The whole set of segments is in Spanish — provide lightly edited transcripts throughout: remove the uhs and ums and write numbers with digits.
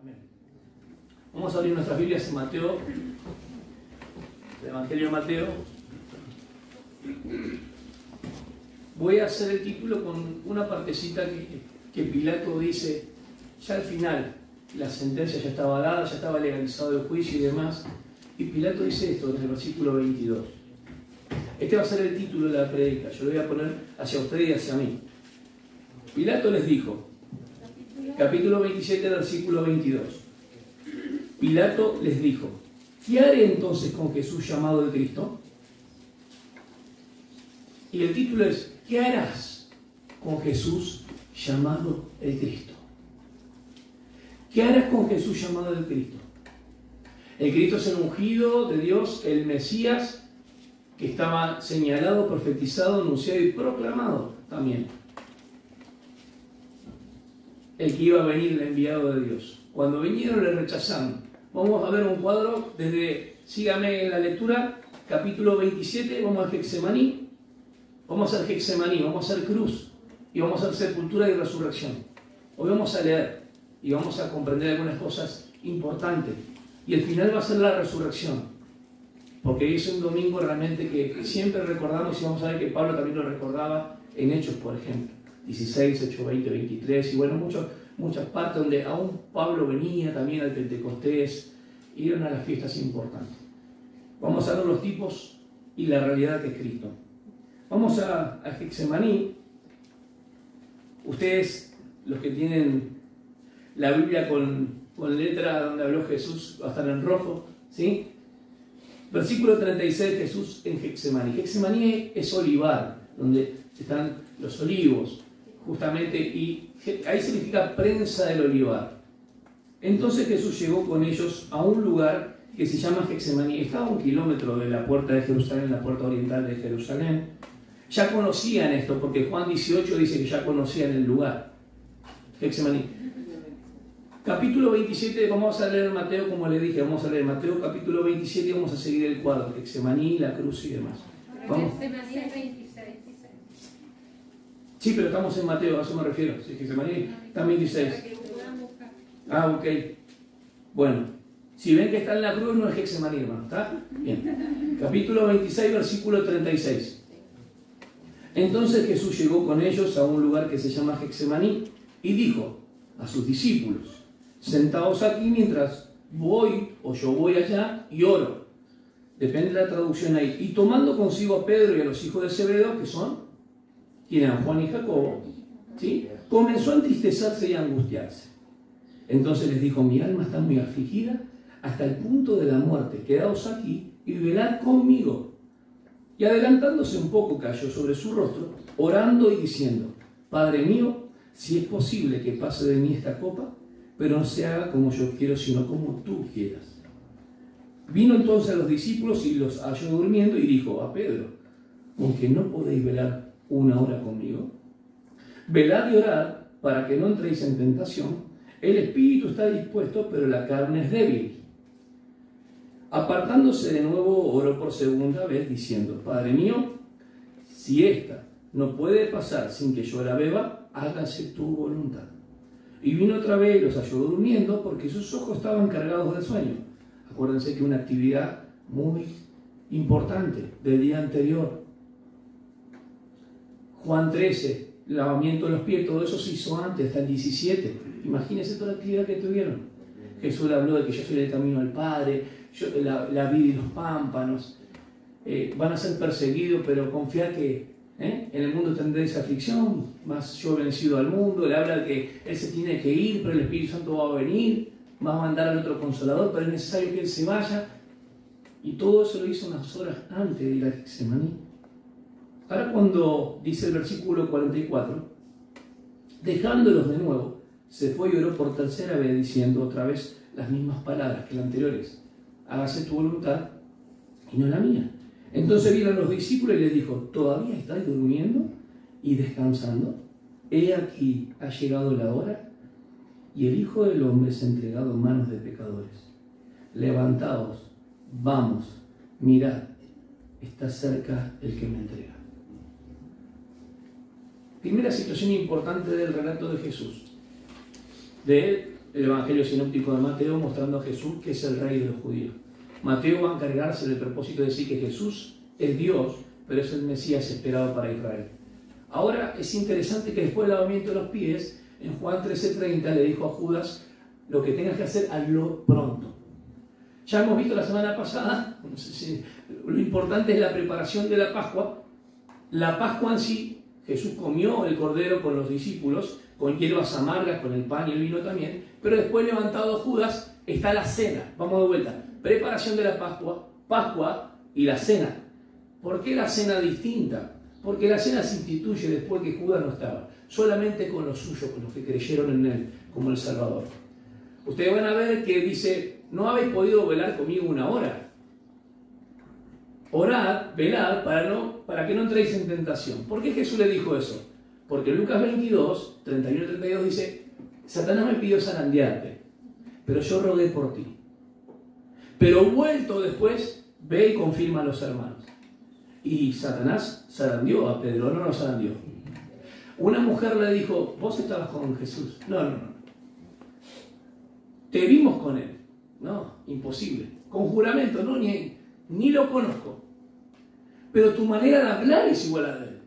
Amén. Vamos a abrir nuestras Biblias en Mateo, el Evangelio de Mateo. Voy a hacer el título con una partecita que Pilato dice, ya al final, la sentencia ya estaba dada, ya estaba legalizado el juicio y demás, y Pilato dice esto en el versículo 22. Este va a ser el título de la prédica, yo lo voy a poner hacia ustedes y hacia mí. Pilato les dijo, capítulo 27, versículo 22. Pilato les dijo, ¿qué haré entonces con Jesús llamado el Cristo? Y el título es, ¿qué harás con Jesús llamado el Cristo? ¿Qué harás con Jesús llamado el Cristo? El Cristo es el ungido de Dios, el Mesías, que estaba señalado, profetizado, anunciado y proclamado también. El que iba a venir, el enviado de Dios. Cuando vinieron le rechazaron. Vamos a ver un cuadro desde, sígame en la lectura, capítulo 27, vamos al Getsemaní. Vamos al Getsemaní, vamos a hacer cruz y vamos a hacer sepultura y resurrección. Hoy vamos a leer y vamos a comprender algunas cosas importantes. Y el final va a ser la resurrección. Porque es un domingo realmente que siempre recordamos y vamos a ver que Pablo también lo recordaba en Hechos, por ejemplo. 16, Hechos 20, 23 y bueno, muchas partes donde aún Pablo venía también al Pentecostés y eran a las fiestas importantes. Vamos a ver los tipos y la realidad que es Cristo. Vamos a Getsemaní. Ustedes, los que tienen la Biblia con letra donde habló Jesús, va a estar en rojo, ¿sí? Versículo 36, Jesús en Getsemaní. Getsemaní es olivar, donde están los olivos, justamente, y ahí significa prensa del olivar. Entonces Jesús llegó con ellos a un lugar que se llama Getsemaní. Estaba a 1 kilómetro de la puerta de Jerusalén, la puerta oriental de Jerusalén. Ya conocían esto, porque Juan 18 dice que ya conocían el lugar. Getsemaní. Capítulo 27, vamos a leer Mateo, como le dije, vamos a leer Mateo capítulo 27 y vamos a seguir el cuadro, Getsemaní, la cruz y demás. Vamos. Sí, pero estamos en Mateo, a eso me refiero. Sí, Getsemaní está en 26. Ah, ok. Bueno, si ven que está en la cruz, no es Getsemaní, hermano, ¿está? Bien. Capítulo 26, versículo 36. Entonces Jesús llegó con ellos a un lugar que se llama Getsemaní y dijo a sus discípulos, sentaos aquí mientras voy o yo voy allá y oro. Depende de la traducción ahí. Y tomando consigo a Pedro y a los hijos de Zebedeo, que son, ¿quién eran? Juan y Jacobo, ¿sí? Comenzó a entristecerse y a angustiarse. Entonces les dijo, mi alma está muy afligida hasta el punto de la muerte. Quedaos aquí y velad conmigo. Y adelantándose un poco cayó sobre su rostro, orando y diciendo, Padre mío, si es posible que pase de mí esta copa, pero no se haga como yo quiero, sino como tú quieras. Vino entonces a los discípulos y los halló durmiendo y dijo a Pedro, ¿con que no podéis velar una hora conmigo? Velad y orad para que no entréis en tentación. El espíritu está dispuesto, pero la carne es débil. Apartándose de nuevo, oró por segunda vez, diciendo, Padre mío, si esta no puede pasar sin que yo la beba, hágase tu voluntad. Y vino otra vez y los halló durmiendo, porque sus ojos estaban cargados de sueño. Acuérdense que una actividad muy importante del día anterior. Juan 13, lavamiento de los pies, todo eso se hizo antes, hasta el 17. Imagínense toda la actividad que tuvieron. Jesús habló de que yo soy el camino al Padre, la vida y los pámpanos. Van a ser perseguidos, pero confiar que en el mundo tendréis aflicción, mas yo he vencido al mundo. Le habla de que Él se tiene que ir, pero el Espíritu Santo va a venir, va a mandar al otro Consolador, pero es necesario que Él se vaya. Y todo eso lo hizo unas horas antes de ir a Getsemaní. Ahora cuando dice el versículo 44, dejándolos de nuevo, se fue y oró por tercera vez, diciendo otra vez las mismas palabras que las anteriores. Hágase tu voluntad y no la mía. Entonces vieron los discípulos y les dijo, ¿todavía estáis durmiendo y descansando? He aquí ha llegado la hora y el Hijo del Hombre es entregado en manos de pecadores. Levantaos, vamos, mirad, está cerca el que me entrega. Primera situación importante del relato de Jesús. De él el Evangelio sinóptico de Mateo mostrando a Jesús que es el rey de los judíos. Mateo va a encargarse del propósito de decir que Jesús es Dios, pero es el Mesías esperado para Israel. Ahora es interesante que después del lavamiento de los pies, en Juan 13:30 le dijo a Judas, lo que tengas que hacer, hazlo pronto. Ya hemos visto la semana pasada, no sé si, lo importante es la preparación de la Pascua. La Pascua en sí, Jesús comió el cordero con los discípulos, con hierbas amargas, con el pan y el vino también, pero después levantado Judas está la cena. Vamos de vuelta. Preparación de la Pascua, Pascua y la cena. ¿Por qué la cena distinta? Porque la cena se instituye después que Judas no estaba, solamente con los suyos, con los que creyeron en él como el Salvador. Ustedes van a ver que dice, no habéis podido velar conmigo una hora. Orad, velad, para que no entréis en tentación. ¿Por qué Jesús le dijo eso? Porque Lucas 22, 31 y 32 dice, Satanás me pidió zarandearte, pero yo rogué por ti. Pero vuelto después, ve y confirma a los hermanos. Y Satanás zarandeó a Pedro, no lo zarandeó. Una mujer le dijo, vos estabas con Jesús. No. Te vimos con él. No, imposible. Con juramento, no, ni lo conozco. Pero tu manera de hablar es igual a la de él.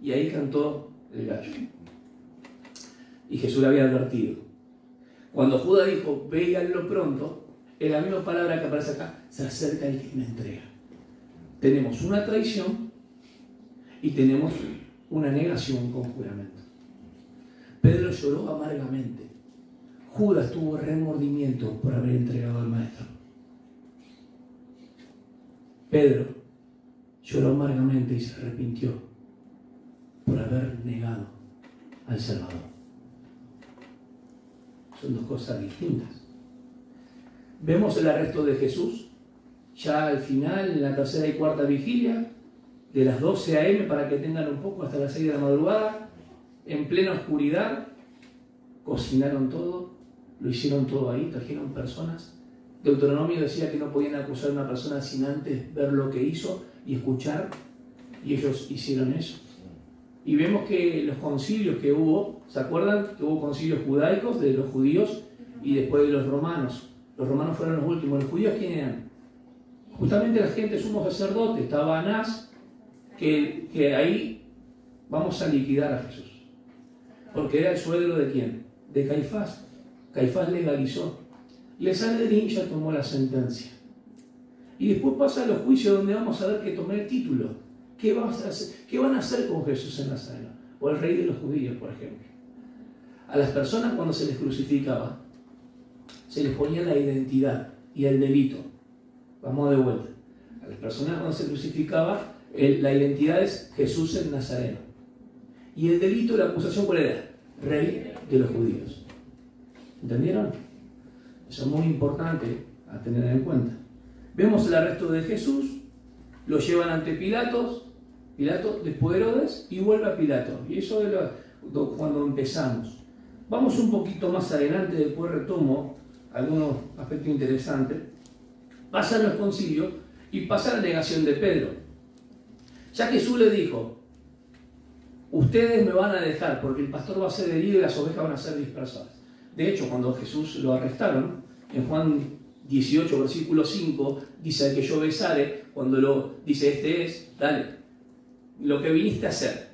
Y ahí cantó el gallo. Y Jesús le había advertido. Cuando Judas dijo, ve y hazlo pronto, es la misma palabra que aparece acá, se acerca el que me entrega. Tenemos una traición y tenemos una negación con juramento. Pedro lloró amargamente. Judas tuvo remordimiento por haber entregado al Maestro. Pedro lloró amargamente y se arrepintió por haber negado al Salvador. Son dos cosas distintas. Vemos el arresto de Jesús ya al final, en la tercera y cuarta vigilia, de las 12 a.m. para que tengan un poco hasta las 6 de la madrugada, en plena oscuridad, cocinaron todo, lo hicieron todo ahí, trajeron personas. Deuteronomio decía que no podían acusar a una persona sin antes ver lo que hizo y escuchar, y ellos hicieron eso. Y vemos que los concilios que hubo, ¿se acuerdan? Que hubo concilios judaicos de los judíos y después de los romanos. Los romanos fueron los últimos. ¿Los judíos quién eran? Justamente la gente sumo sacerdote. Estaba Anás, que ahí vamos a liquidar a Jesús. Porque era el suegro de quién? De Caifás. Caifás legalizó. Y el Sanedrín ya tomó la sentencia. Y después pasa a los juicios donde vamos a ver que tomé el título. ¿Qué van a hacer con Jesús en Nazareno? O el rey de los judíos, por ejemplo. A las personas cuando se les crucificaba, se les ponía la identidad y el delito. Vamos de vuelta. A las personas cuando se crucificaba, la identidad es Jesús el Nazareno. Y el delito, la acusación, ¿cuál era? Rey de los judíos. ¿Entendieron? Eso es muy importante a tener en cuenta. Vemos el arresto de Jesús, lo llevan ante Pilato, después de Herodes, y vuelve a Pilato. Y eso es cuando empezamos. Vamos un poquito más adelante, después retomo algunos aspectos interesantes. Pasan los concilios y pasa la negación de Pedro. Ya Jesús le dijo, ustedes me van a dejar porque el pastor va a ser herido y las ovejas van a ser dispersadas. De hecho, cuando Jesús lo arrestaron, en Juan 18, versículo 5, dice, al que yo besare, cuando lo dice, este es, dale, lo que viniste a hacer.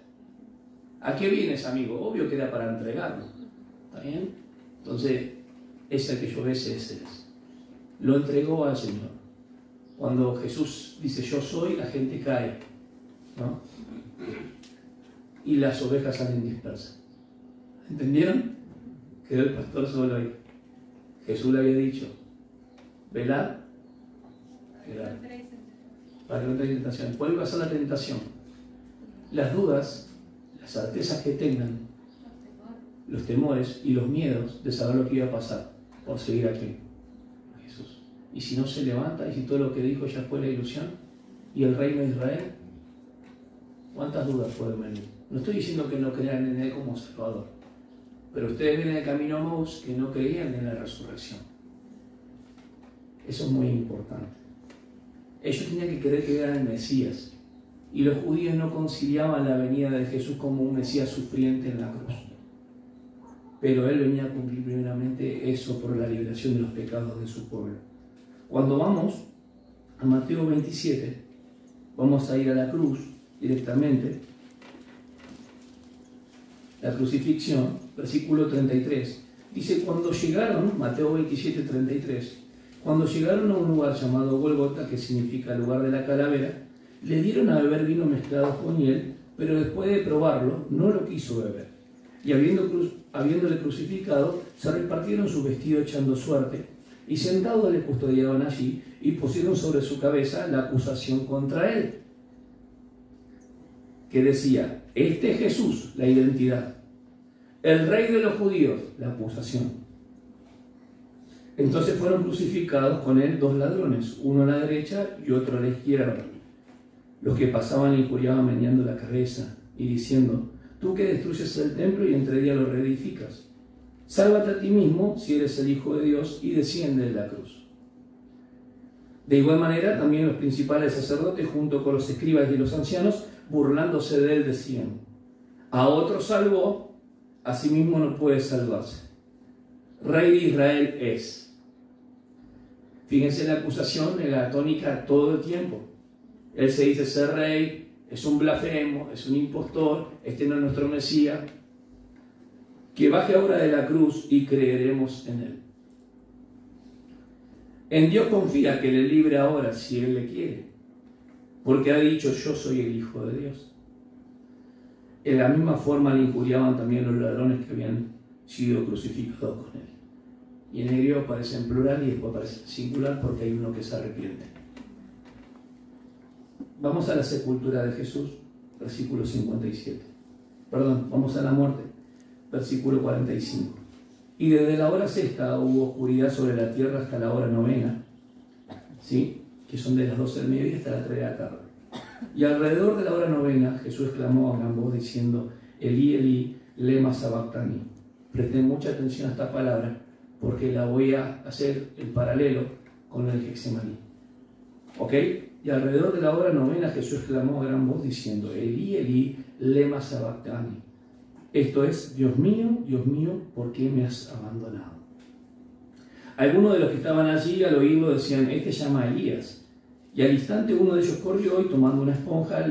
¿A qué vienes, amigo? Obvio que era para entregarlo. ¿Está bien? Entonces, ese al que yo bese, ese es. Lo entregó al Señor. Cuando Jesús dice, yo soy, la gente cae, ¿no? Y las ovejas salen dispersas. ¿Entendieron? Quedó el pastor solo ahí. Jesús le había dicho, velad, para que no tengan tentación. ¿Cuál va a ser la tentación? Las dudas, las certezas que tengan, los temores y los miedos de saber lo que iba a pasar por seguir aquí, a Jesús. Y si no se levanta, y si todo lo que dijo ya fue la ilusión, y el reino de Israel, ¿cuántas dudas pueden venir? No estoy diciendo que no crean en Él como Salvador, pero ustedes ven en el camino a Maús que no creían en la resurrección. Eso es muy importante. Ellos tenían que creer que eran el Mesías, y los judíos no conciliaban la venida de Jesús como un Mesías sufriente en la cruz. pero Él venía a cumplir primeramente eso por la liberación de los pecados de su pueblo. Cuando vamos a Mateo 27, vamos a ir a la cruz directamente, la crucifixión, versículo 33. Dice, cuando llegaron, Mateo 27, 33, cuando llegaron a un lugar llamado Golgota, que significa lugar de la calavera, le dieron a beber vino mezclado con hiel, pero después de probarlo, no lo quiso beber. Y habiéndole crucificado, se repartieron su vestido echando suerte, y sentados le custodiaban allí, y pusieron sobre su cabeza la acusación contra él, que decía, este es Jesús, la identidad, el rey de los judíos, la acusación. Entonces fueron crucificados con él 2 ladrones, uno a la derecha y otro a la izquierda. Los que pasaban y injuriaban meneando la cabeza y diciendo, tú que destruyes el templo y entre días lo reedificas, sálvate a ti mismo si eres el Hijo de Dios y desciende de la cruz. De igual manera también los principales sacerdotes junto con los escribas y los ancianos, burlándose de él, decían, a otro salvó, a sí mismo no puede salvarse. Rey de Israel es. Fíjense la acusación de la tónica todo el tiempo. Él se dice ser rey, es un blasfemo, es un impostor, este no es nuestro Mesías. Que baje ahora de la cruz y creeremos en él. En Dios confía que le libre ahora si él le quiere, porque ha dicho yo soy el Hijo de Dios. En la misma forma le injuriaban también los ladrones que habían sido crucificados con él. Y en el griego aparece en plural y después aparece en singular porque hay uno que se arrepiente. Vamos a la sepultura de Jesús, versículo 57. Perdón, vamos a la muerte, versículo 45. Y desde la hora sexta hubo oscuridad sobre la tierra hasta la hora novena, ¿sí? Que son de las 12 del mediodía hasta las 3 de la tarde. Y alrededor de la hora novena Jesús clamó a gran voz diciendo, Elí, Elí, lema sabactani. Presten mucha atención a esta palabra porque la voy a hacer el paralelo con el Getsemaní. ¿Ok? Y alrededor de la hora novena Jesús clamó a gran voz diciendo, Elí, Elí, lema sabactani. Esto es, Dios mío, ¿por qué me has abandonado? Algunos de los que estaban allí al oírlo decían, este llama a Elías. Y al instante uno de ellos corrió y tomando una esponja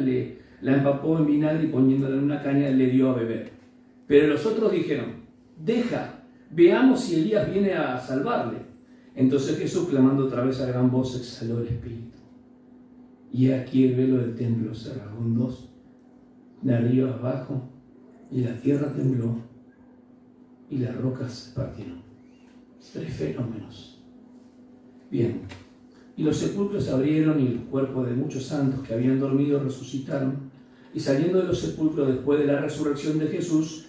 la empapó en vinagre y poniéndola en una caña le dio a beber. Pero los otros dijeron, deja, veamos si Elías viene a salvarle. Entonces Jesús, clamando otra vez a gran voz, exhaló el espíritu. Y aquí el velo del templo se rasgó en 2, de arriba abajo, y la tierra tembló, y las rocas se partieron. 3 fenómenos. Bien. Y los sepulcros se abrieron y los cuerpos de muchos santos que habían dormido resucitaron. Y saliendo de los sepulcros después de la resurrección de Jesús,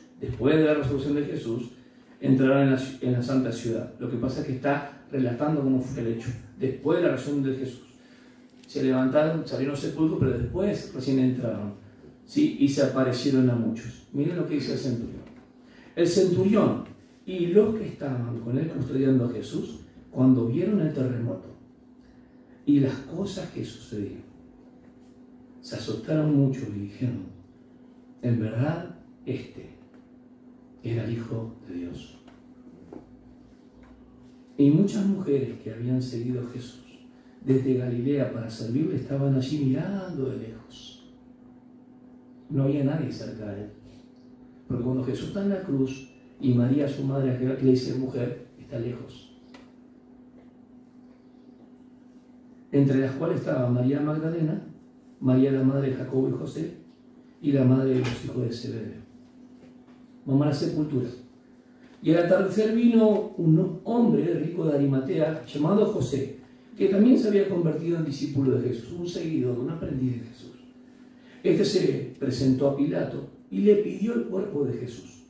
entraron en la santa ciudad. Lo que pasa es que está relatando cómo fue el hecho. Después de la resurrección de Jesús. Se levantaron, salieron los sepulcros, pero después recién entraron. ¿Sí? Y se aparecieron a muchos. Miren lo que dice el centurión. El centurión y los que estaban con él custodiando a Jesús, cuando vieron el terremoto y las cosas que sucedieron, se asustaron mucho y dijeron, en verdad, este era el Hijo de Dios. Y muchas mujeres que habían seguido a Jesús desde Galilea para servirle estaban allí mirando de lejos. No había nadie cerca de él. Porque cuando Jesús está en la cruz y María, su madre, que le dice mujer, está lejos. Entre las cuales estaba María Magdalena, María la madre de Jacobo y José, y la madre de los hijos de Zebedeo. Vamos a la sepultura. Y al atardecer vino un hombre rico de Arimatea, llamado José, que también se había convertido en discípulo de Jesús, un seguidor, un aprendiz de Jesús. Este se presentó a Pilato y le pidió el cuerpo de Jesús.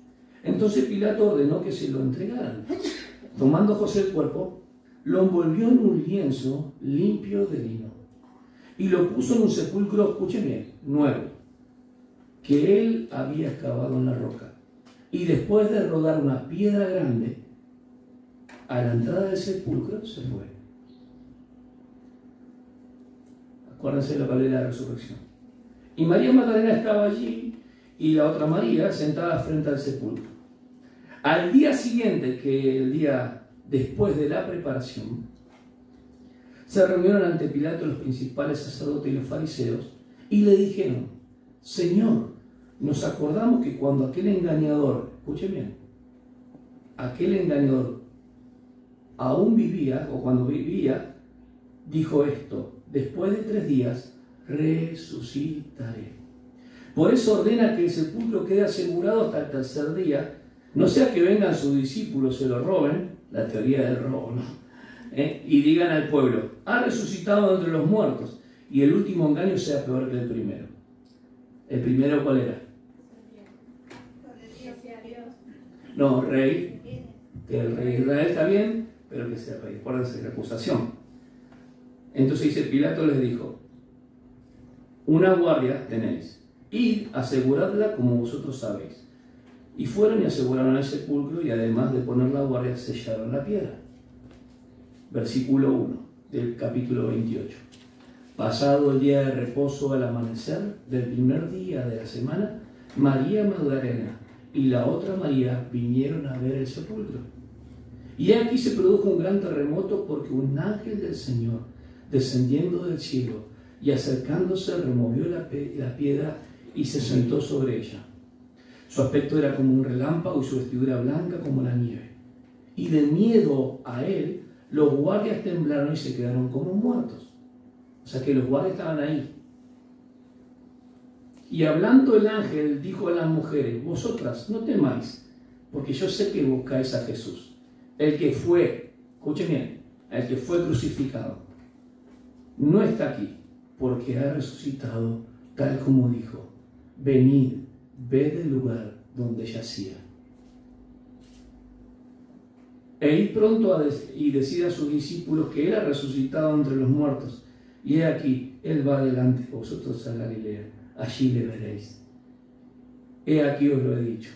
Entonces Pilato ordenó que se lo entregaran. Tomando José el cuerpo, lo envolvió en un lienzo limpio de lino y lo puso en un sepulcro, escuchen bien, nuevo, que él había excavado en la roca. Y después de rodar una piedra grande, a la entrada del sepulcro se fue. Acuérdense de la palabra de la resurrección. Y María Magdalena estaba allí y la otra María sentada frente al sepulcro. Al día siguiente, que el día después de la preparación, se reunieron ante Pilato los principales sacerdotes y los fariseos y le dijeron: Señor, nos acordamos que cuando aquel engañador, escuchen bien, aquel engañador aún vivía, o cuando vivía, dijo esto: después de 3 días resucitaré. Por eso ordena que el sepulcro quede asegurado hasta el tercer día, no sea que vengan sus discípulos, se lo roben, la teoría del robo, ¿no? Y digan al pueblo: ha resucitado entre los muertos, y el último engaño sea peor que el primero. ¿El primero cuál era? No, rey, que el rey de Israel está bien, pero que sea rey. Acuérdense de la acusación. Entonces dice: Pilato les dijo: una guardia tenéis, id, aseguradla como vosotros sabéis. Y fueron y aseguraron el sepulcro, y además de poner la guardia, sellaron la piedra. Versículo 1 del capítulo 28. Pasado el día de reposo, al amanecer del primer día de la semana, María Magdalena y la otra María vinieron a ver el sepulcro. Y aquí se produjo un gran terremoto, porque un ángel del Señor, descendiendo del cielo y acercándose, removió la piedra y se sentó sobre ella. Su aspecto era como un relámpago y su vestidura blanca como la nieve. Y de miedo a él, los guardias temblaron y se quedaron como muertos. O sea que los guardias estaban ahí. Y hablando el ángel, dijo a las mujeres: vosotras no temáis, porque yo sé que buscáis a Jesús, el que fue, escuchen bien, el que fue crucificado. No está aquí, porque ha resucitado, tal como dijo. Venid, ved el lugar donde yacía. E id pronto y decid a sus discípulos que él ha resucitado entre los muertos. Y he aquí, él va delante de vosotros a Galilea. Allí le veréis. He aquí os lo he dicho.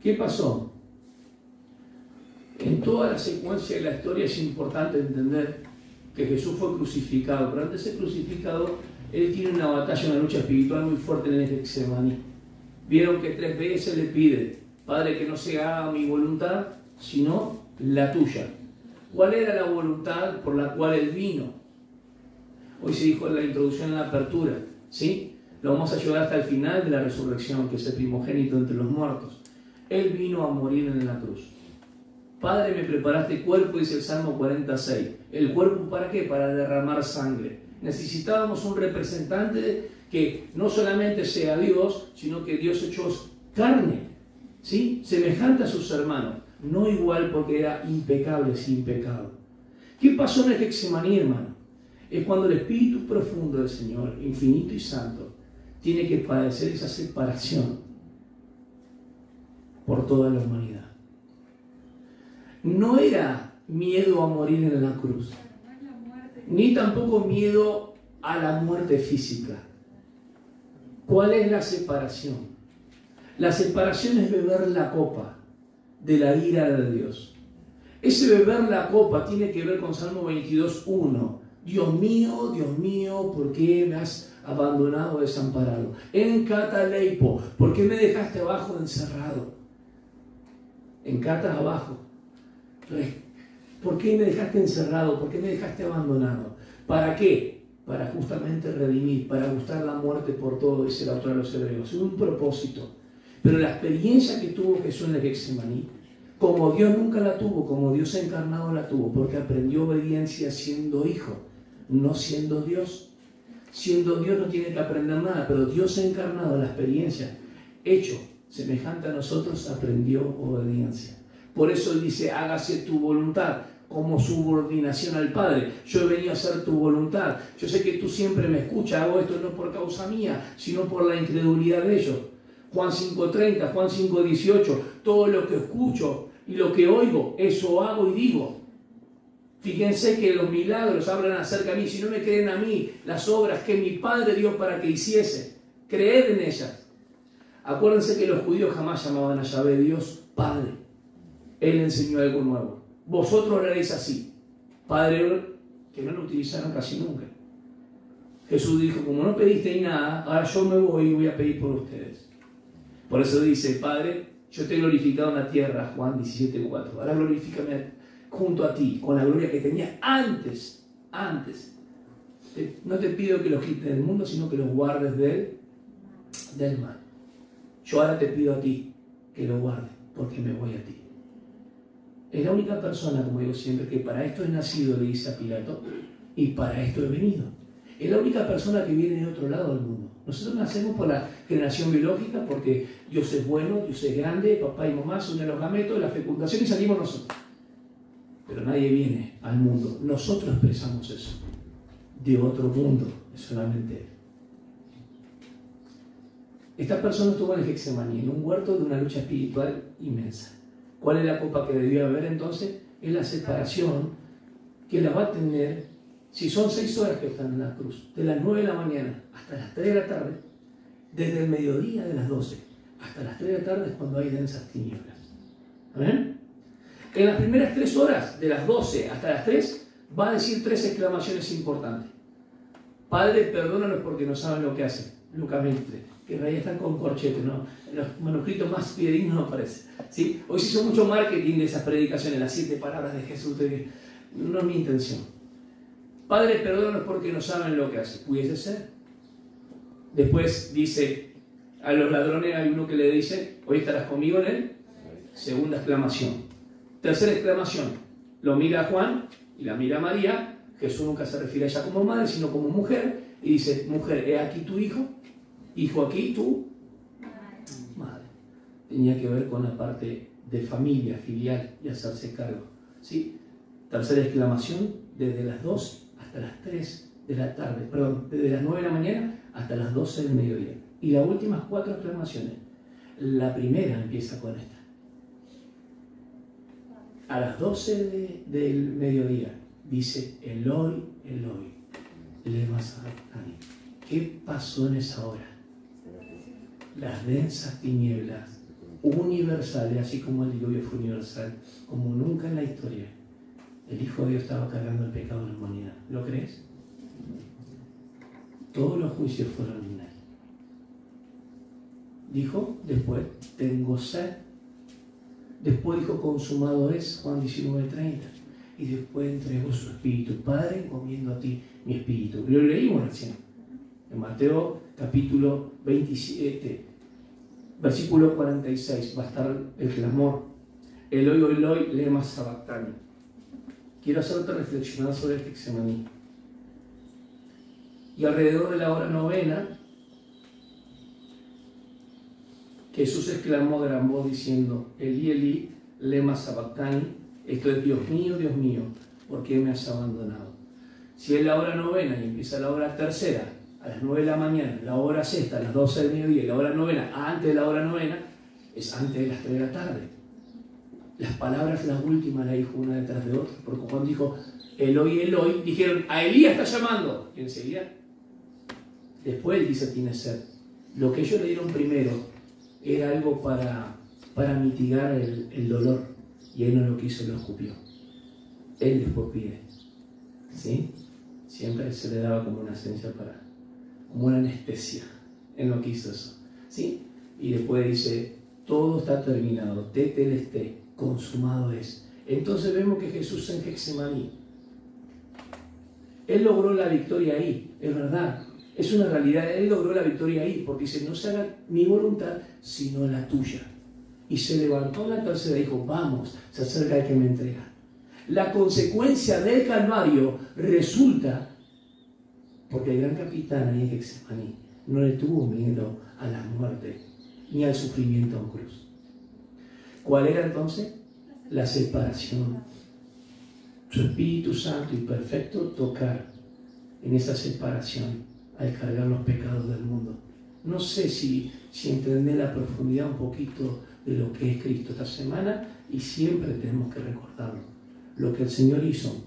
¿Qué pasó? En toda la secuencia de la historia es importante entender que Jesús fue crucificado, pero antes de ser crucificado, él tiene una batalla, una lucha espiritual muy fuerte en el Getsemaní. Vieron que 3 veces le pide: Padre, que no se haga mi voluntad, sino la tuya. ¿Cuál era la voluntad por la cual él vino? Hoy se dijo en la introducción, en la apertura, ¿sí? Lo vamos a llevar hasta el final de la resurrección, que es el primogénito entre los muertos. Él vino a morir en la cruz. Padre, me preparaste cuerpo, dice el Salmo 46. ¿El cuerpo para qué? Para derramar sangre. Necesitábamos un representante que no solamente sea Dios, sino que Dios hecho carne, ¿sí? Semejante a sus hermanos. No igual, porque era impecable, sin pecado. ¿Qué pasó en el Getsemaní, hermano? Es cuando el Espíritu profundo del Señor, infinito y santo, tiene que padecer esa separación por toda la humanidad. No era miedo a morir en la cruz, ni tampoco miedo a la muerte física. ¿Cuál es la separación? La separación es beber la copa de la ira de Dios. Ese beber la copa tiene que ver con Salmo 22:1. Dios mío, ¿por qué me has abandonado, desamparado? En cataleipo, ¿por qué me dejaste abajo encerrado? En cata abajo. ¿Por qué me dejaste encerrado? ¿Por qué me dejaste abandonado? ¿Para qué? Para justamente redimir, para gustar la muerte por todo, dice el autor de los Hebreos. Es un propósito. Pero la experiencia que tuvo Jesús en el Getsemaní, como Dios nunca la tuvo, como Dios encarnado la tuvo, porque aprendió obediencia siendo hijo, no siendo Dios. Siendo Dios no tiene que aprender nada, pero Dios encarnado, la experiencia, hecho semejante a nosotros, aprendió obediencia. Por eso él dice: hágase tu voluntad, como subordinación al Padre. Yo he venido a hacer tu voluntad. Yo sé que tú siempre me escuchas, hago esto no por causa mía, sino por la incredulidad de ellos. Juan 5:30, Juan 5:18, todo lo que escucho y lo que oigo, eso hago y digo. Fíjense que los milagros hablan acerca de mí. Si no me creen a mí, las obras que mi Padre dio para que hiciese, creed en ellas. Acuérdense que los judíos jamás llamaban a Yahvé Dios Padre. Él enseñó algo nuevo. Vosotros lo haréis así. Padre, que no lo utilizaron casi nunca. Jesús dijo: como no pedisteis nada, ahora yo me voy y voy a pedir por ustedes. Por eso dice: Padre, Yo te he glorificado en la tierra, Juan 17:4. Ahora glorifícame junto a ti, con la gloria que tenía antes. No te pido que los quites del mundo, sino que los guardes del mal. Yo ahora te pido a ti que los guardes, porque me voy a ti. Es la única persona, como digo siempre, que para esto he nacido, le dice a Pilato, y para esto he venido. Es la única persona que viene de otro lado del mundo. Nosotros nacemos por la generación biológica, porque Dios es bueno, Dios es grande, papá y mamá se unen los gametos, la fecundación y salimos nosotros. Pero nadie viene al mundo. Nosotros expresamos eso. De otro mundo, es solamente Él. Esta persona estuvo en el Getsemaní, en un huerto de una lucha espiritual inmensa. ¿Cuál es la copa que debió haber entonces? Es la separación que la va a tener, si son 6 horas que están en la cruz, de las 9 de la mañana hasta las 3 de la tarde, desde el mediodía de las 12 hasta las 3 de la tarde es cuando hay densas tinieblas. ¿Amén? En las primeras 3 horas, de las 12 hasta las 3, va a decir 3 exclamaciones importantes. Padre, perdónanos porque no saben lo que hacen. Lucas 23, que en realidad están con corchete, ¿no? En los manuscritos más fidedignos no aparece. ¿Sí? Hoy se hizo mucho marketing de esas predicaciones, las 7 palabras de Jesús. No es mi intención. Padre, perdónanos porque no saben lo que hacen. Pudiese ser. Después dice, a los ladrones hay uno que le dice, hoy estarás conmigo en él. Segunda exclamación. Tercera exclamación. Lo mira a Juan y la mira a María. Jesús nunca se refiere a ella como madre, sino como mujer. Y dice, mujer, he aquí tu hijo. Hijo, aquí tu madre. Tenía que ver con la parte de familia, filial y hacerse cargo. ¿Sí? Tercera exclamación, desde las 2 hasta las 3 de la tarde. Perdón, desde las 9 de la mañana hasta las 12 del mediodía. Y las últimas 4 exclamaciones. La primera empieza con esta. A las 12 del mediodía dice Eloi, Eloi, lema sabactani. ¿Qué pasó en esa hora? Las densas tinieblas universales, así como el diluvio fue universal, como nunca en la historia, el Hijo de Dios estaba cargando el pecado de la humanidad. ¿Lo crees? Todos los juicios fueron en él. Dijo después, tengo sed. Después dijo, consumado es, Juan 19:30. Y después entregó su espíritu. Padre, encomiendo a ti mi espíritu. Lo leímos recién. En Mateo capítulo 27, versículo 46, va a estar el clamor. Eloi, Eloi, lema sabactani. Quiero hacerte reflexionar sobre el Getsemaní. Y alrededor de la hora 9, Jesús exclamó de gran voz diciendo, Elí, Elí, lema sabactani. Esto es, Dios mío, ¿por qué me has abandonado? Si es la hora 9 y empieza la hora tercera, a las 9 de la mañana, la hora sexta, a las 12 del mediodía, y la hora 9, antes de la hora 9, es antes de las 3 de la tarde. Las palabras, las últimas, las dijo una detrás de otra, porque cuando dijo Eloi, Eloi, dijeron, a Elías está llamando, y enseguida, después él dice, tiene sed. Lo que ellos le dieron primero era algo para mitigar el dolor, y él no lo quiso, lo escupió. Él después pide, ¿sí? Siempre se le daba como una esencia como una anestesia. Él no quiso eso, ¿sí? Y después dice, todo está terminado, tetelesté, consumado es. Entonces vemos que Jesús en Getsemaní, Él logró la victoria ahí, es verdad, es una realidad, Él logró la victoria ahí, porque dice, no se haga mi voluntad, sino la tuya. Y se levantó en la tercera y dijo, vamos, se acerca el que me entrega. La consecuencia del Calvario resulta, porque el gran capitán ahí en Getsemaní no le tuvo miedo a la muerte ni al sufrimiento en cruz. ¿Cuál era entonces? La separación. Su Espíritu Santo y perfecto tocar en esa separación al cargar los pecados del mundo. No sé si entender la profundidad un poquito de lo que es Cristo esta semana, y siempre tenemos que recordarlo. Lo que el Señor hizo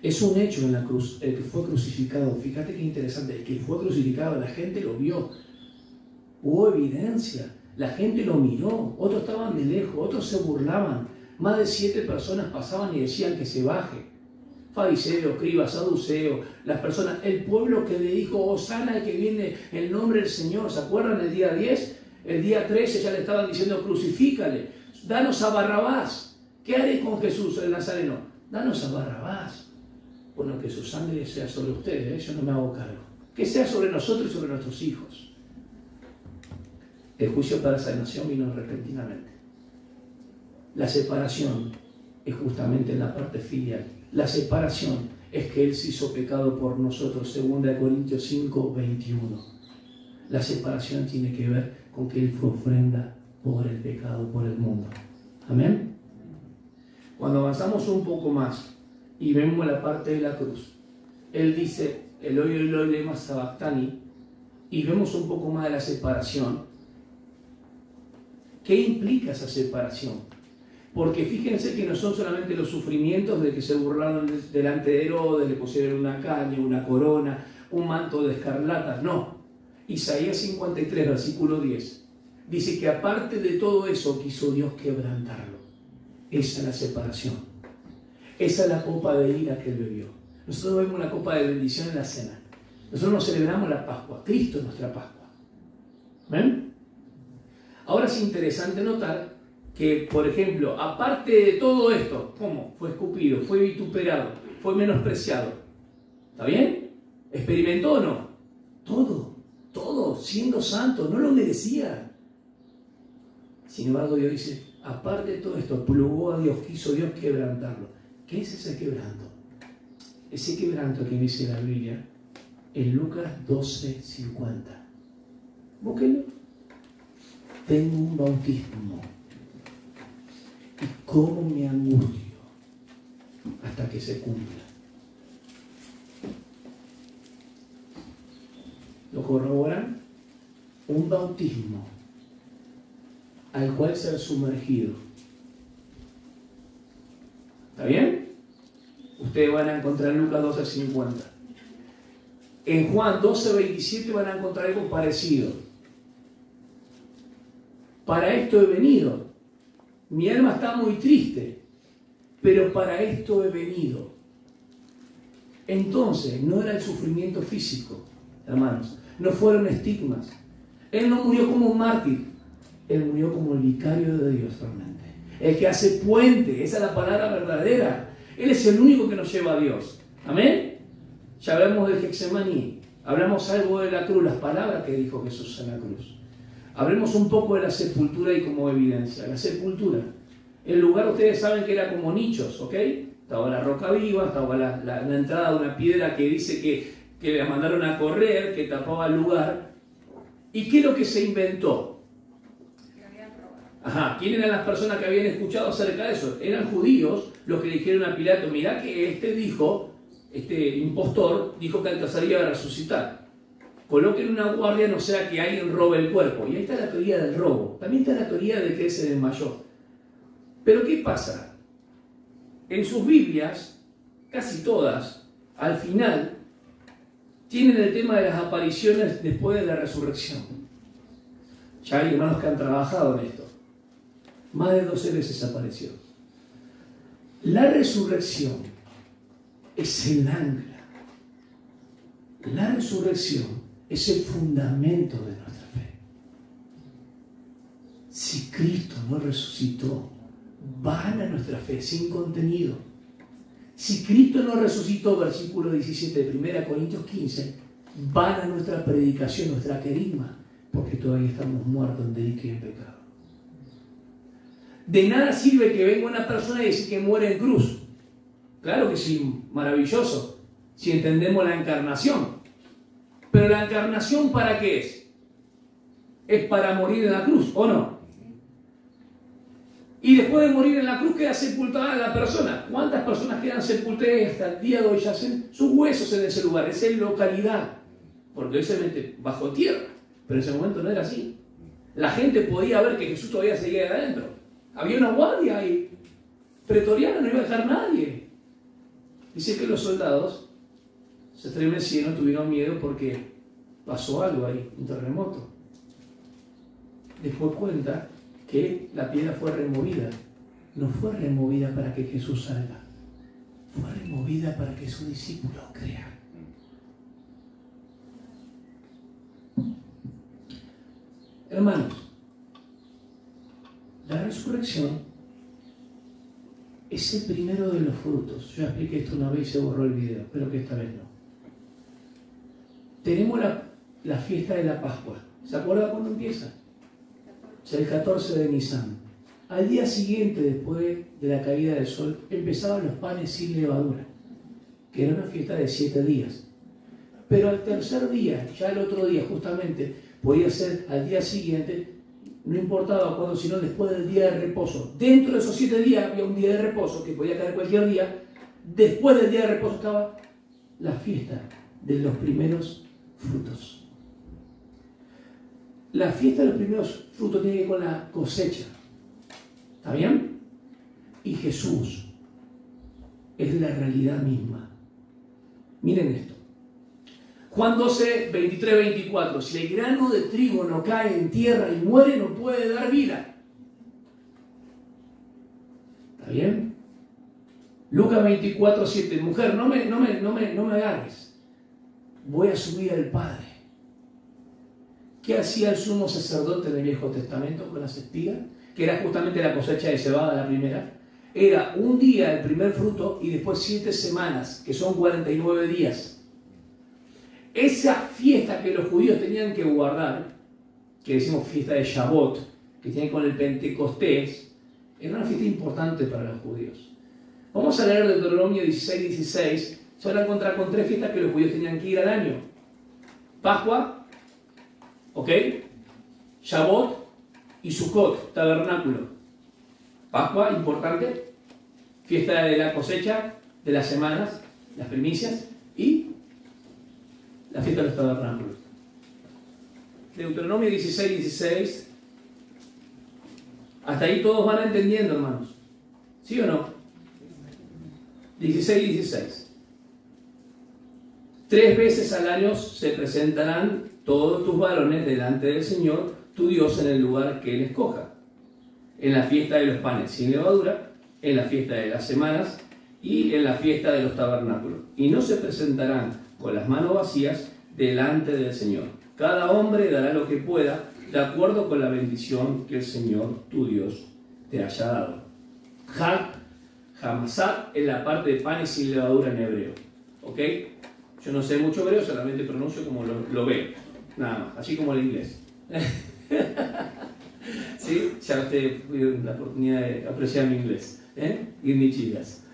es un hecho en la cruz. El que fue crucificado, fíjate qué interesante, el que fue crucificado, la gente lo vio, hubo evidencia, la gente lo miró, otros estaban de lejos, otros se burlaban, más de 7 personas pasaban y decían que se baje. Fariseos, escribas, saduceos, las personas, el pueblo que le dijo, Hosana el que viene en el nombre del Señor. ¿Se acuerdan el día 10? El día 13 ya le estaban diciendo, crucifícale, danos a Barrabás. ¿Qué haré con Jesús el Nazareno? Danos a Barrabás. Bueno, que su sangre sea sobre ustedes, yo no me hago cargo. Que sea sobre nosotros y sobre nuestros hijos. El juicio para esa nación vino repentinamente. La separación es justamente en la parte filial. La separación es que Él se hizo pecado por nosotros, 2 Corintios 5, 21. La separación tiene que ver con que Él fue ofrenda por el pecado, por el mundo. Amén. Cuando avanzamos un poco más y vemos la parte de la cruz, Él dice, Eloi, Eloi, lema sabactani, y vemos un poco más de la separación. ¿Qué implica esa separación? Porque fíjense que no son solamente los sufrimientos de que se burlaron delante de Herodes, le pusieron una caña, una corona, un manto de escarlata, no. Isaías 53, versículo 10, dice que aparte de todo eso quiso Dios quebrantarlo. Esa es la separación. Esa es la copa de ira que Él bebió. Nosotros vemos la copa de bendición en la cena. Nosotros nos celebramos la Pascua. Cristo es nuestra Pascua. ¿Ven? Ahora es interesante notar que, por ejemplo, aparte de todo esto, ¿cómo? Fue escupido, fue vituperado, fue menospreciado. ¿Está bien? ¿Experimentó o no? Todo, siendo santo, no lo merecía. Sin embargo, Dios dice, aparte de todo esto, plugó a Dios, quiso Dios quebrantarlo. ¿Qué es ese quebranto? Ese quebranto que dice la Biblia en Lucas 12:50. Búsquenlo. Tengo un bautismo y cómo me angustio hasta que se cumpla. ¿Lo corroboran? Un bautismo al cual ser sumergido. ¿Está bien? Ustedes van a encontrar en Lucas 12:50. En Juan 12:27 van a encontrar algo parecido. Para esto he venido. Mi alma está muy triste, pero para esto he venido. Entonces, no era el sufrimiento físico, hermanos. No fueron estigmas. Él no murió como un mártir. Él murió como el vicario de Dios realmente. El que hace puente. Esa es la palabra verdadera. Él es el único que nos lleva a Dios. ¿Amén? Ya hablamos del Getsemaní. Hablamos algo de la cruz, las palabras que dijo Jesús en la cruz. Hablemos un poco de la sepultura y como evidencia. La sepultura. El lugar, ustedes saben que era como nichos, ¿ok? Estaba la roca viva, estaba la entrada de una piedra que dice que la mandaron a correr, que tapaba el lugar. ¿Y qué es lo que se inventó? Ajá, ¿quién eran las personas que habían escuchado acerca de eso? Eran judíos los que le dijeron a Pilato, mirá que este impostor, dijo que al tercer día iba a resucitar. Coloquen una guardia, no sea que alguien robe el cuerpo. Y ahí está la teoría del robo. También está la teoría de que él se desmayó. Pero ¿qué pasa? En sus Biblias, casi todas, al final, tienen el tema de las apariciones después de la resurrección. Ya hay hermanos que han trabajado en esto. Más de 12 veces apareció. La resurrección es el ancla. La resurrección es el fundamento de nuestra fe. Si Cristo no resucitó, vana nuestra fe, sin contenido. Si Cristo no resucitó, versículo 17 de 1 Corintios 15, vana nuestra predicación, nuestra querigma, porque todavía estamos muertos en delito y en pecado. De nada sirve que venga una persona y dice que muere en cruz. Claro que sí, maravilloso, si entendemos la encarnación. Pero la encarnación, ¿para qué es? Es para morir en la cruz, ¿o no? Y después de morir en la cruz queda sepultada la persona. ¿Cuántas personas quedan sepultadas hasta el día de hoy? Yacen sus huesos en ese lugar, esa es localidad. Porque hoy se mete bajo tierra. Pero en ese momento no era así. La gente podía ver que Jesús todavía seguía ahí adentro. Había una guardia ahí. Pretoriana, no iba a dejar nadie. Dice que los soldados se estremecieron, tuvieron miedo porque pasó algo ahí, un terremoto. Después cuenta que la piedra fue removida. No fue removida para que Jesús salga. Fue removida para que sus discípulos crean. Hermanos, resurrección es el primero de los frutos. Yo expliqué esto una vez y se borró el video, espero que esta vez no. Tenemos la fiesta de la Pascua. ¿Se acuerda cuándo empieza? O sea, el 14 de Nisan. Al día siguiente, después de la caída del sol, empezaban los panes sin levadura, que era una fiesta de 7 días. Pero al tercer día, ya el otro día justamente, podía ser al día siguiente, no importaba cuándo, sino después del día de reposo. Dentro de esos 7 días había un día de reposo, que podía caer cualquier día. Después del día de reposo estaba la fiesta de los primeros frutos. La fiesta de los primeros frutos tiene que ver con la cosecha. ¿Está bien? Y Jesús es la realidad misma. Miren esto. Juan 12, 23, 24. Si el grano de trigo no cae en tierra y muere, no puede dar vida. ¿Está bien? Lucas 24, 7. Mujer, no me agarres. Voy a subir al Padre. ¿Qué hacía el sumo sacerdote en el Viejo Testamento con las espigas? Que era justamente la cosecha de cebada, la primera. Era un día el primer fruto y después 7 semanas, que son 49 días. Esa fiesta que los judíos tenían que guardar, que decimos fiesta de Shavuot, que tiene con el Pentecostés, era una fiesta importante para los judíos. Vamos a leer Deuteronomio 16, 16. Se van a encontrar con 3 fiestas que los judíos tenían que ir al año. Pascua, ¿ok? Shavuot y Sukkot, tabernáculo. Pascua, importante. Fiesta de la cosecha, de las semanas, las primicias y la fiesta de los tabernáculos. Deuteronomio 16, 16. Hasta ahí todos van entendiendo, hermanos. ¿Sí o no? 16, 16. 3 veces al año se presentarán todos tus varones delante del Señor, tu Dios, en el lugar que Él escoja. En la fiesta de los panes sin levadura, en la fiesta de las semanas y en la fiesta de los tabernáculos. Y no se presentarán con las manos vacías delante del Señor. Cada hombre dará lo que pueda, de acuerdo con la bendición que el Señor, tu Dios, te haya dado. Hamasat es la parte de panes sin levadura en hebreo. ¿Ok? Yo no sé mucho hebreo, solamente pronuncio como lo veo. Nada más, así como el inglés. ¿Sí? Ya usted tuvieron la oportunidad de apreciar mi inglés. Y mis chicas.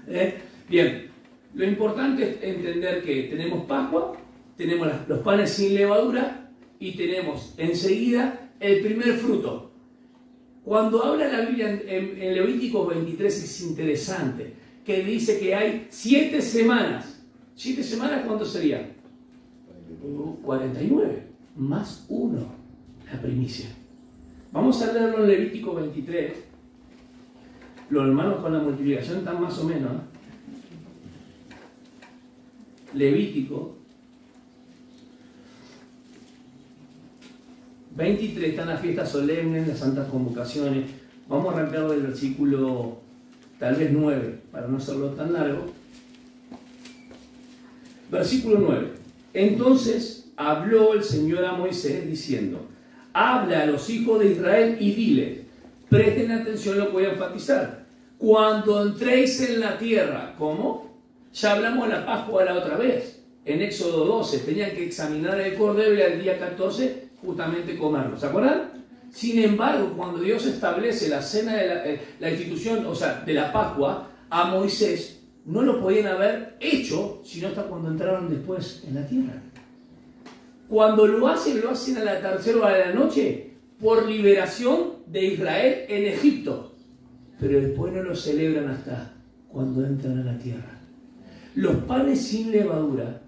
Bien, lo importante es entender que tenemos Pascua, tenemos los panes sin levadura y tenemos enseguida el primer fruto. Cuando habla la Biblia en Levítico 23 es interesante, que dice que hay 7 semanas. ¿7 semanas cuánto serían? 49, más 1, la primicia. Vamos a leerlo en Levítico 23. Los hermanos con la multiplicación están más o menos. Levítico 23 están las fiestas solemnes, las santas convocaciones. Vamos a arrancar del versículo tal vez 9, para no hacerlo tan largo. Versículo 9. Entonces habló el Señor a Moisés diciendo: habla a los hijos de Israel y diles, presten atención lo que voy a enfatizar. Cuando entréis en la tierra, ¿cómo? Ya hablamos de la Pascua la otra vez. En Éxodo 12 tenían que examinar el cordero y al día 14 justamente comerlo. ¿Se acuerdan? Sin embargo, cuando Dios establece la cena de la institución, o sea, de la Pascua, a Moisés no lo podían haber hecho sino hasta cuando entraron después en la tierra. Cuando lo hacen a la tercera hora de la noche por liberación de Israel en Egipto. Pero después no lo celebran hasta cuando entran a la tierra. Los panes sin levadura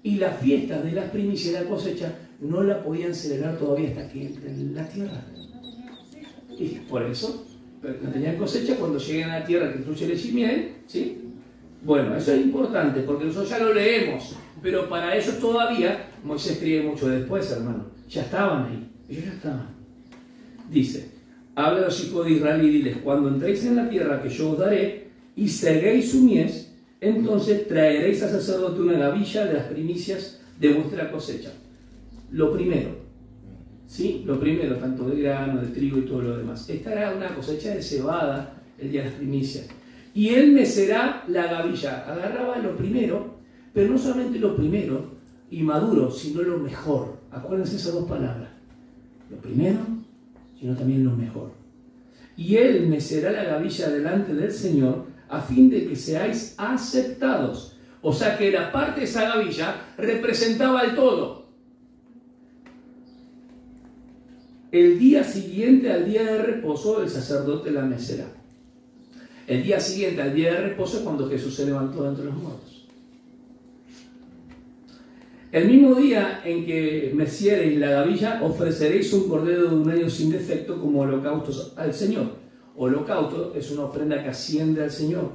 y las fiestas de las primicias de la cosecha no la podían celebrar todavía hasta que entren en la tierra. Y por eso no tenían cosecha cuando lleguen a la tierra que fluye leche y miel, ¿sí? Bueno, eso es importante porque nosotros ya lo leemos, pero para ellos todavía, Moisés escribe mucho después, hermano, ya estaban ahí, ellos ya estaban. Dice: habla a los hijos de Israel y diles, cuando entréis en la tierra que yo os daré y seguéis su mies, entonces traeréis al sacerdote una gavilla de las primicias de vuestra cosecha. Lo primero, ¿sí? Lo primero, tanto de grano, de trigo y todo lo demás. Esta era una cosecha de cebada, el día de las primicias. Y él mecerá la gavilla. Agarraba lo primero, pero no solamente lo primero y maduro, sino lo mejor. Acuérdense esas dos palabras. Lo primero, sino también lo mejor. Y él mecerá la gavilla delante del Señor a fin de que seáis aceptados. O sea que la parte de esa gavilla representaba el todo. El día siguiente al día de reposo, el sacerdote la mecerá. El día siguiente al día de reposo es cuando Jesús se levantó de entre los muertos. El mismo día en que meciereis la gavilla, ofreceréis un cordero de un año sin defecto como holocausto al Señor. Holocausto es una ofrenda que asciende al Señor.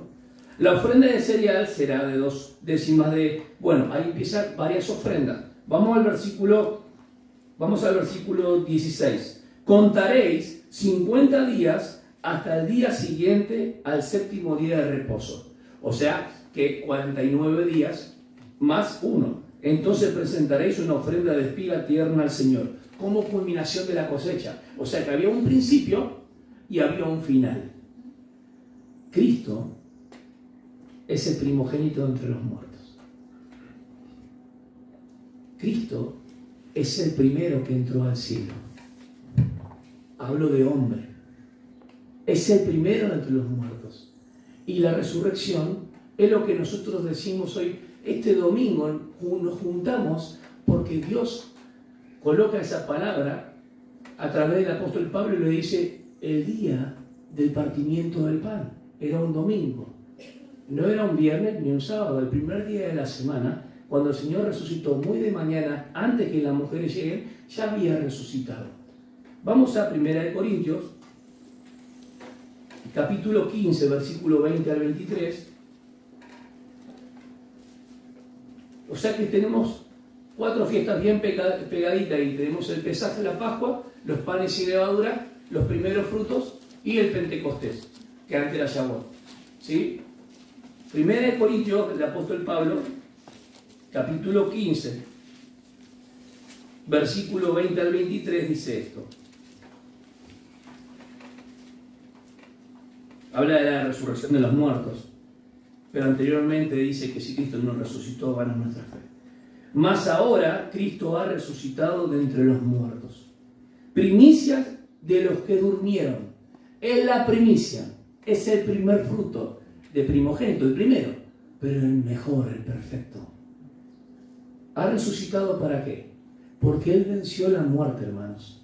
La ofrenda de cereal será de 2 décimas de... Bueno, ahí empiezan varias ofrendas. Vamos al versículo 16. Contaréis 50 días hasta el día siguiente al séptimo día de reposo. O sea que 49 días más 1. Entonces presentaréis una ofrenda de espiga tierna al Señor, como culminación de la cosecha. O sea que había un principio y había un final. Cristo es el primogénito entre los muertos. Cristo es el primero que entró al cielo. Hablo de hombre. Es el primero entre los muertos. Y la resurrección es lo que nosotros decimos hoy. Este domingo nos juntamos porque Dios coloca esa palabra a través del apóstol Pablo y le dice el día del partimiento del pan. Era un domingo. No era un viernes ni un sábado. El primer día de la semana, cuando el Señor resucitó muy de mañana, antes que las mujeres lleguen, ya había resucitado. Vamos a 1 Corintios, capítulo 15, versículo 20 al 23. O sea que tenemos 4 fiestas bien pegaditas y tenemos el Pesaj, la Pascua, los panes sin levadura, los primeros frutos y el Pentecostés, que antes era Shavuot. ¿Sí? 1 Corintios, del apóstol Pablo, capítulo 15, versículo 20 al 23, dice esto. Habla de la resurrección de los muertos, pero anteriormente dice que si Cristo no resucitó, vana nuestra fe. Mas ahora Cristo ha resucitado de entre los muertos. Primicias de los que durmieron. Es la primicia, es el primer fruto de primogénito, el primero, pero el mejor, el perfecto. ¿Ha resucitado para qué? Porque Él venció la muerte, hermanos.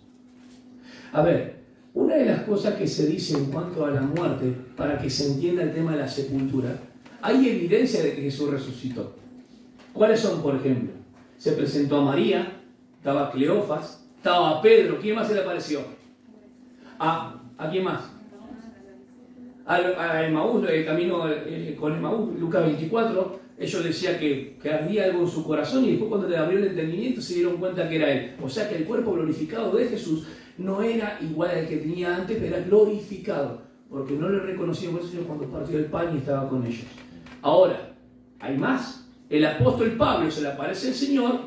A ver, una de las cosas que se dice en cuanto a la muerte, para que se entienda el tema de la sepultura, hay evidencia de que Jesús resucitó. ¿Cuáles son, por ejemplo? Se presentó a María, estaba Cleofas, estaba Pedro. ¿Quién más se le apareció? ¿A quién más? A Emaús, el camino con Emaús, Lucas 24. Ellos decían que ardía algo en su corazón y después cuando le abrió el entendimiento se dieron cuenta que era Él. O sea que el cuerpo glorificado de Jesús no era igual al que tenía antes, pero era glorificado, porque no le reconocían por eso cuando partió el pan y estaba con ellos. Ahora, hay más. El apóstol Pablo se le aparece el Señor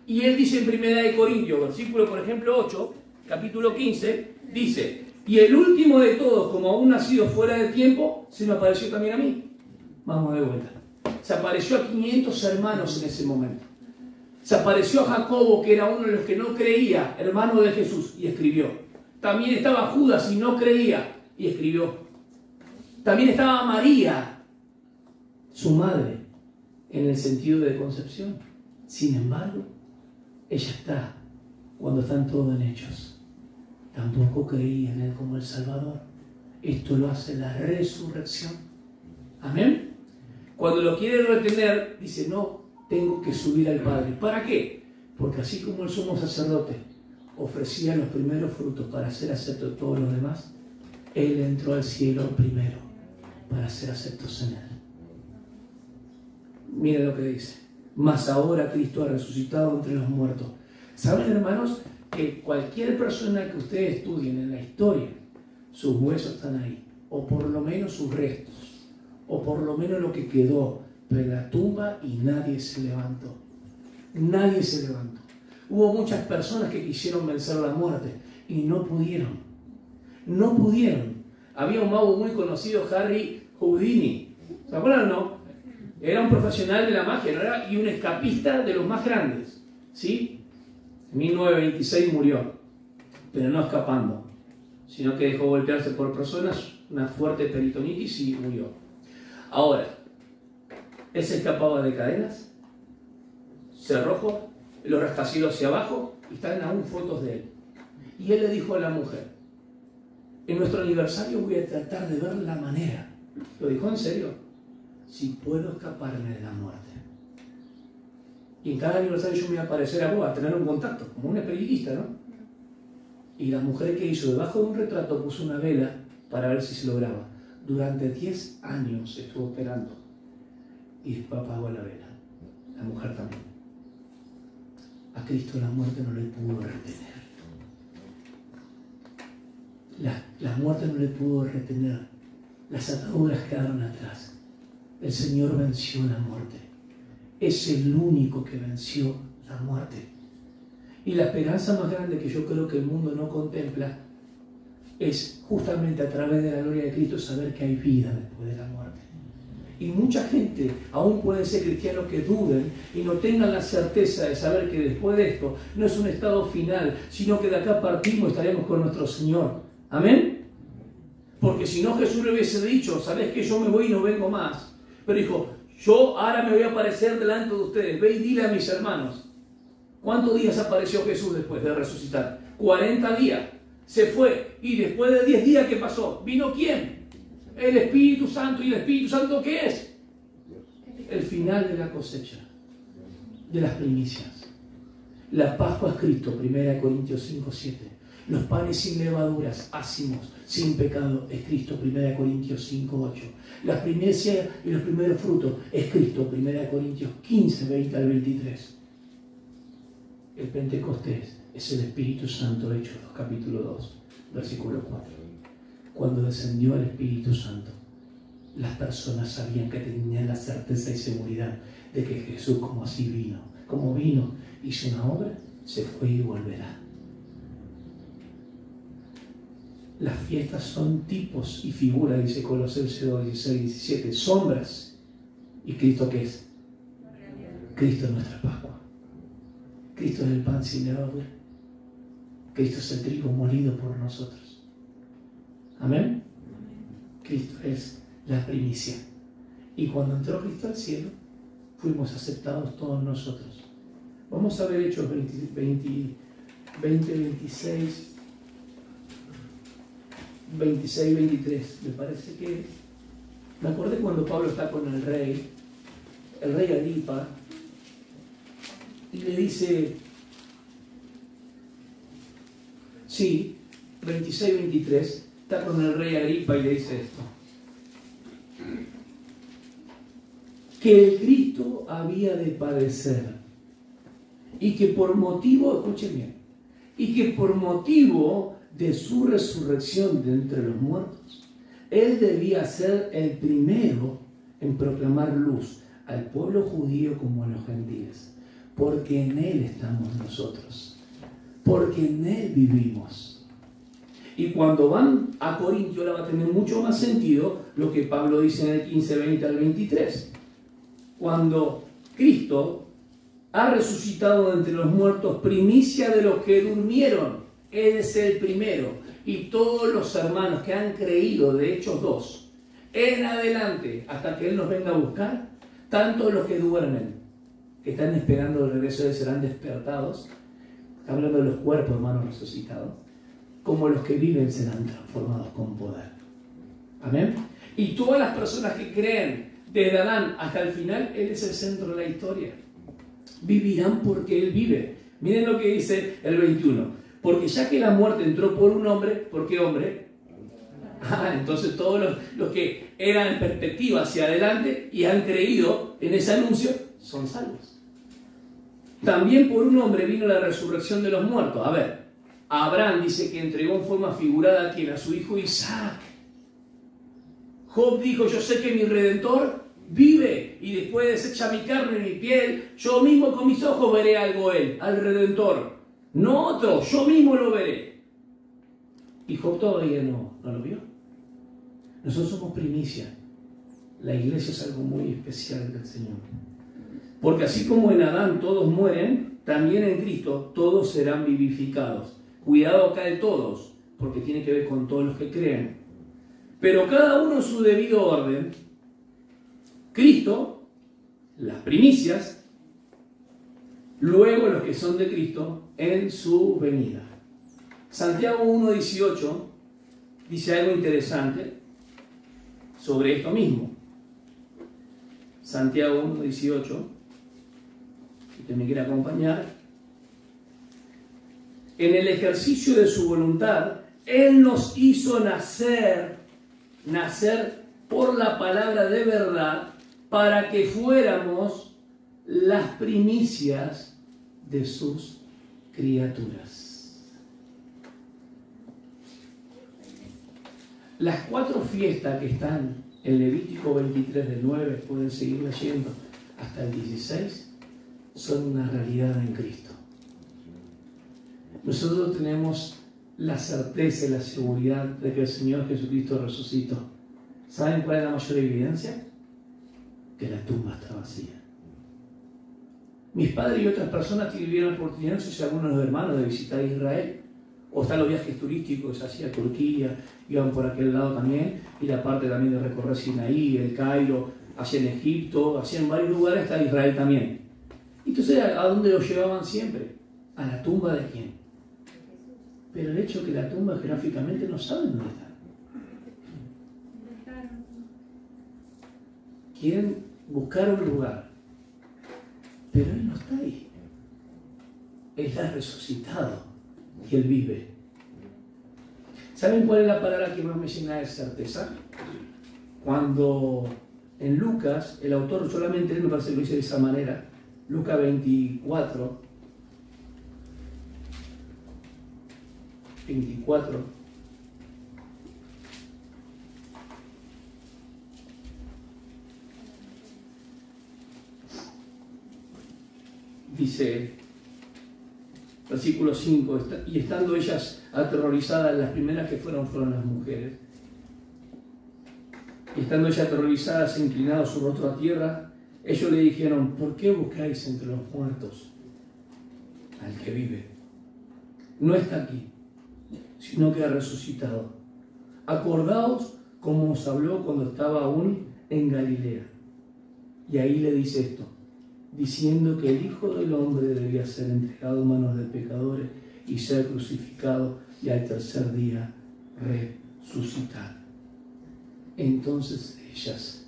y él dice en 1 Corintios, versículo por ejemplo 8, capítulo 15, dice: y el último de todos, como aún nacido fuera de tiempo, se me apareció también a mí. Vamos de vuelta. Se apareció a 500 hermanos en ese momento. Se apareció a Jacobo, que era uno de los que no creía, hermano de Jesús, y escribió. También estaba Judas y no creía, y escribió. También estaba María, su madre, en el sentido de concepción. Sin embargo, ella está cuando están todos en Hechos. Tampoco creía en Él como el Salvador. Esto lo hace la resurrección. Amén. Cuando lo quiere retener, dice: no, tengo que subir al Padre. ¿Para qué? Porque así como el sumo sacerdote ofrecía los primeros frutos para ser acepto de todos los demás, Él entró al cielo primero para ser aceptos en Él. Miren lo que dice: mas ahora Cristo ha resucitado entre los muertos. ¿Saben, hermanos, que cualquier persona que ustedes estudien en la historia, sus huesos están ahí, o por lo menos sus restos, o por lo menos lo que quedó de la tumba, y nadie se levantó? Nadie se levantó. Hubo muchas personas que quisieron vencer la muerte y no pudieron. No pudieron. Había un mago muy conocido, Harry Houdini. ¿Se acuerdan o no? Era un profesional de la magia, ¿no? Y un escapista de los más grandes. ¿Sí? En 1926 murió, pero no escapando, sino que dejó golpearse por personas, una fuerte peritonitis y murió. Ahora, él se escapaba de cadenas, cerrojos, los rascacielos hacia abajo, y están aún fotos de él. Y él le dijo a la mujer, en nuestro aniversario voy a tratar de ver la manera, lo dijo en serio, si puedo escaparme de la muerte. Y en cada aniversario yo me iba a aparecer a vos, a tener un contacto, como un espiritista, ¿no? Y la mujer que hizo, debajo de un retrato puso una vela para ver si se lograba. Durante 10 años estuvo esperando. Y después apagó la vela. La mujer también. A Cristo la muerte no le pudo retener. La muerte no le pudo retener. Las ataduras quedaron atrás. El Señor venció la muerte. Es el único que venció la muerte. Y la esperanza más grande que yo creo que el mundo no contempla es justamente a través de la gloria de Cristo saber que hay vida después de la muerte. Y mucha gente aún puede ser cristianos que duden y no tengan la certeza de saber que después de esto no es un estado final, sino que de acá partimos y estaremos con nuestro Señor. ¿Amén? Porque si no, Jesús le hubiese dicho, ¿sabes qué? Yo me voy y no vengo más. Pero dijo, yo ahora me voy a aparecer delante de ustedes. Ve y dile a mis hermanos. ¿Cuántos días apareció Jesús después de resucitar? 40 días. Se fue. Y después de 10 días, ¿qué pasó? ¿Vino quién? El Espíritu Santo. ¿Y el Espíritu Santo qué es? El final de la cosecha. De las primicias. La Pascua es Cristo. 1 Corintios 5, 7. Los panes sin levaduras, ácimos, sin pecado, es Cristo. 1 Corintios 5, 8. Las primicias y los primeros frutos es Cristo. 1 Corintios 15, 20 al 23. El Pentecostés es el Espíritu Santo, Hechos capítulo 2, versículo 4. Cuando descendió el Espíritu Santo, las personas sabían que tenían la certeza y seguridad de que Jesús, como así vino, como vino, hizo una obra, se fue y volverá. Las fiestas son tipos y figuras, dice Colosenses 2, 16, 17, sombras. ¿Y Cristo qué es? Cristo es nuestra Pascua. Cristo es el pan sin levadura. Cristo es el trigo molido por nosotros. Amén. Cristo es la primicia. Y cuando entró Cristo al cielo, fuimos aceptados todos nosotros. Vamos a ver Hechos 26, 23. Me parece que... Me acordé cuando Pablo está con el rey Agripa, y le dice, sí, 26, 23, está con el rey Agripa y le dice esto, que el Cristo había de padecer y que por motivo, escuchen bien, y que por motivo de su resurrección de entre los muertos, él debía ser el primero en proclamar luz al pueblo judío como a los gentiles. Porque en Él estamos nosotros. Porque en Él vivimos. Y cuando van a Corintio, ahora va a tener mucho más sentido lo que Pablo dice en el 15, 20 al 23. Cuando Cristo ha resucitado de entre los muertos, primicia de los que durmieron. Él es el primero. Y todos los hermanos que han creído, de Hechos 2, en adelante, hasta que Él nos venga a buscar, tanto los que duermen, que están esperando el regreso de Él, serán despertados. Está hablando de los cuerpos, hermanos, resucitados. Como los que viven serán transformados con poder. Amén. Y todas las personas que creen, desde Adán hasta el final, Él es el centro de la historia. Vivirán porque Él vive. Miren lo que dice el 21. Porque ya que la muerte entró por un hombre, ¿por qué hombre? Entonces todos los que eran en perspectiva hacia adelante y han creído en ese anuncio, son salvos. También por un hombre vino la resurrección de los muertos. A ver, Abraham dice que entregó en forma figurada a quien, a su hijo Isaac. Job dijo, yo sé que mi Redentor vive y después desecha mi carne y mi piel, yo mismo con mis ojos veré algo él, al Redentor. No otro, yo mismo lo veré. Y Job todavía no lo vio. Nosotros somos primicia. La iglesia es algo muy especial del Señor. Porque así como en Adán todos mueren, también en Cristo todos serán vivificados. Cuidado acá de todos, porque tiene que ver con todos los que creen. Pero cada uno en su debido orden. Cristo, las primicias, luego los que son de Cristo en su venida. Santiago 1:18 dice algo interesante sobre esto mismo. Santiago 1:18, si usted me quiere acompañar. En el ejercicio de su voluntad, Él nos hizo nacer por la palabra de verdad, para que fuéramos las primicias de sus criaturas. Las 4 fiestas que están en Levítico 23 del 9, pueden seguir leyendo hasta el 16, son una realidad en Cristo. Nosotros tenemos la certeza y la seguridad de que el Señor Jesucristo resucitó. ¿Saben cuál es la mayor evidencia? Que la tumba está vacía. Mis padres y otras personas tuvieron la oportunidad, no sé si algunos de los hermanos, de visitar Israel, o están los viajes turísticos hacia Turquía, iban por aquel lado también, y la parte también de recorrer Sinaí, el Cairo, hacia en Egipto, hacia en varios lugares está Israel también. Entonces, ¿a dónde los llevaban siempre? A la tumba de quién. Pero el hecho que la tumba geográficamente no saben dónde está. Quieren buscar un lugar, pero Él no está ahí. Él está resucitado y Él vive. ¿Saben cuál es la palabra que más me llena de certeza? Cuando en Lucas, el autor solamente él me parece que lo dice de esa manera, Lucas 24, dice, versículo 5, y estando ellas aterrorizadas, las primeras que fueron las mujeres, y estando ellas aterrorizadas, inclinadas su rostro a tierra, ellos le dijeron, ¿por qué buscáis entre los muertos al que vive? No está aquí, sino que ha resucitado. Acordaos cómo os habló cuando estaba aún en Galilea. Y ahí le dice esto, diciendo que el Hijo del Hombre debía ser entregado en manos de pecadores y ser crucificado y al tercer día resucitar. Entonces ellas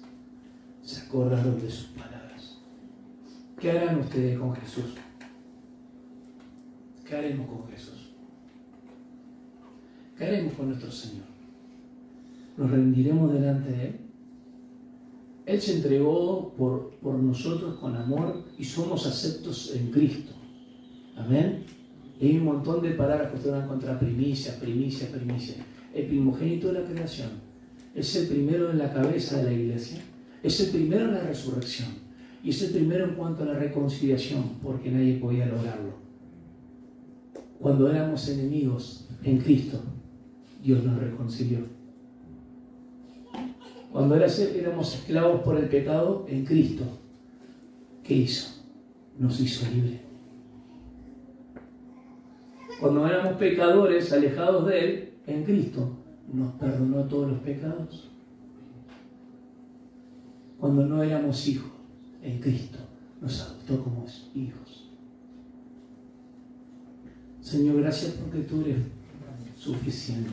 se acordaron de sus palabras. ¿Qué harán ustedes con Jesús? ¿Qué haremos con Jesús? ¿Qué haremos con nuestro Señor? ¿Nos rendiremos delante de Él? Él se entregó por nosotros con amor y somos aceptos en Cristo. Amén. Y hay un montón de palabras que ustedes van a encontrar: primicia, primicia, primicia. El primogénito de la creación es el primero en la cabeza de la iglesia, es el primero en la resurrección y es el primero en cuanto a la reconciliación, porque nadie podía lograrlo. Cuando éramos enemigos en Cristo, Dios nos reconcilió. Cuando éramos esclavos por el pecado en Cristo, ¿qué hizo? Nos hizo libres. Cuando éramos pecadores alejados de Él, en Cristo, nos perdonó todos los pecados. Cuando no éramos hijos, en Cristo, nos adoptó como hijos. Señor, gracias porque tú eres suficiente.